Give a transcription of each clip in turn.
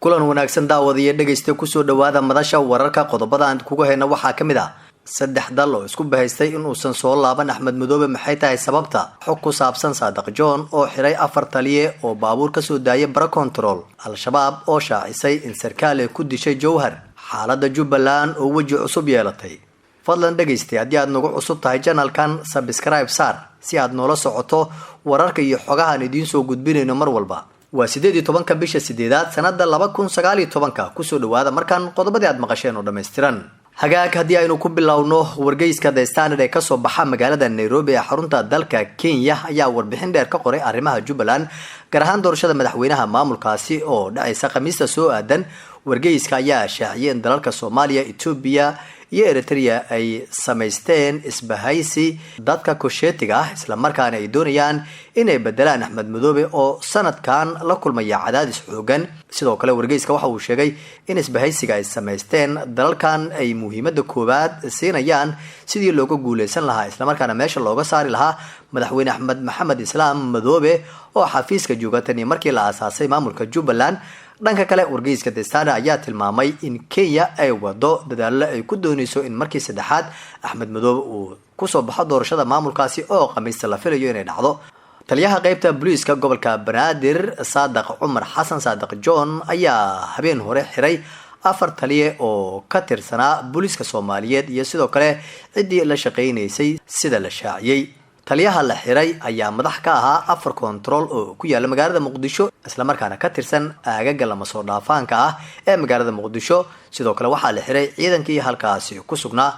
kulan wanaagsan daawadiye dhageysta ku soo dhawaada madasha wararka qodobada aan kugu hayna waxa kamid ah saddex dal oo isku bahaystay in uusan soo laaban Axmed Madoobe maxay tahay sababta xog ku saabsan Saadiq John oo xiray afar taliye oo baabuur ka soo daayay bara control al-shabaab oo shaacisay in sarkaal ku dishay Jowhar xaaladda Jubbaland oo waji cusub yeelatay fadlan dhageysta haddii aad nagu cusub tahay channelkan subscribe saar si aad noola socoto wararka iyo xogaha aan idiin soo gudbinayno mar walba waa 18 bisha 8 sanada 2019 ku soo dhawaada markan qodobadii aad maqasheen oo dhameystiran hagaag haddii aynu ku bilowno wargeyska The Standard ee ka soo baxa magaalada Nairobi ee xarunta dalka Kenya ayaa warbixin dheer ka qoray arrimaha Jubbaland gaar ahaan doorashada madaxweynaha maamulkaasi oo dhacaysa Khamiista soo aadan wargeyska ayaa shaaciyay in dalalka Soomaaliya, Ethiopia iyo Eritrea ay sameysteen isbahaysi dadka kusheetiga ah isla markaana ay doonayaan inay bedelaan Axmed Madoobe oo sanadkan la kulmaya cadaadis xoogan sidoo kale wargeyska waxa uu sheegay in isbahaysiga ay sameysteen dalalkan ay muhiimada koobaad siinayaan sidii looga guuleysan lahaa isla markaana meesha looga saari lahaa madaxweyne Axmed Maxamed Islaam Madoobe oo xafiiska joogatay markii la aasaasay maamulka Jubbaland dhanka kale wargeyska The Standard ayaa tilmaamay in Kenya ay wado dadaalo ay ku doonayso in markii saddexaad Axmed Madoobe uu ku soo baxo doorashada maamulkaasi oo Khamiista la filayo inay dhacdo taliyaha qaybta booliiska gobolka Banaadir Saadiq Umar Xasan Saadiq John ayaa habeen hore xiray afar taliye oo ka tirsanaa booliiska Soomaaliyeed iyo sidoo kale cidii la shaqeynaysay sida la shaaciyay taliyaha la xiray ayaa madax ka ahaa afar control oo ku yaala magaalada Muqdisho isla markaana ka tirsan aagaga lama soo dhaafaanka ah ee magaalada Muqdisho sidoo kale waxa la xiray ciidankii halkaasi ku sugnaa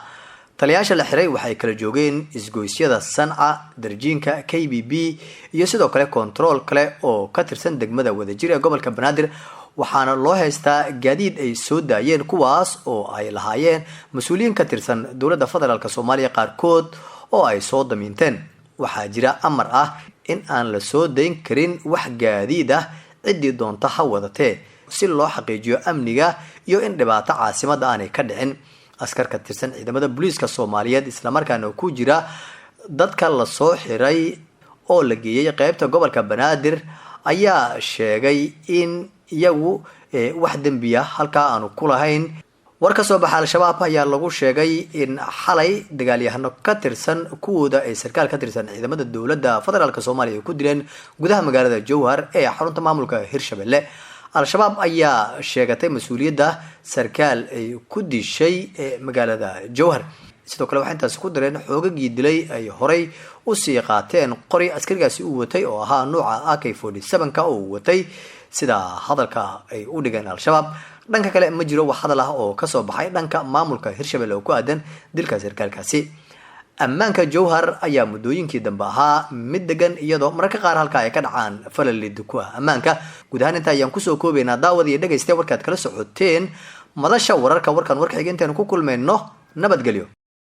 taliyaasha la xiray waxay kala joogeen isgoysyada Sanca Darjiinka KBB iyo sidoo kale control kale oo ka tirsan degmada Wadajir ee gobolka Banaadir waxaana loo haystaa gaadiid ay soo daayeen kuwaas oo ay lahaayeen mas'uuliyiin ka tirsan dawladda federaalka Soomaaliya qaarkood oo ay soo damiinteen waxaa jira amar ah in aan la soo dayn karin wax gaadiid ah cidii doonta ha wadatee si loo xaqiijiyo amniga iyo in dhibaato caasimada aanay ka dhicin askar ka tirsan ciidamada booliiska Soomaaliyeed isla markaana ku jira dadka la soo xiray oo la geeyay qaybta gobolka Banaadir ayaa sheegay in iyagu wax dambiya halka aanu ku lahayn warka soo baxa al-shabaab ayaa lagu sheegay in xalay dagaalyahano ka tirsan kuwooda ay sarkaal ka tirsan ciidamada dawladda federaalka Soomaaliya ku dileen gudaha magaalada Jowhar ee xarunta maamulka Hirshabelle al-shabaab ayaa sheegatay mas'uuliyadda sarkaal ay ku dishay magaalada Jowhar sidoo kale waxa intaas ku dareen xoogagii dilay ay horay u sii qaateen qori askarigaasi uu watay oo ahaa nooca AK47 oo watay sida hadalka ay u dhigeen al-shabaab dhanka kale ma jiro wax hadal ah oo ka soo baxay dhanka maamulka Hirshabelle oo ku aadan dilka sarkaalkaasi ammaanka Jowhar ayaa muddooyinkii dambe ahaa mid degan iyadoo mararka qaar halka ay ka dhacaan falalid ku ah ammaanka guud ahaan inta ayaan ku soo koobaynaa daawadiye dhageysta warkaad kala socoteen madasha wararka warkan warka xigeentan ku kulmeyno nabadgelyo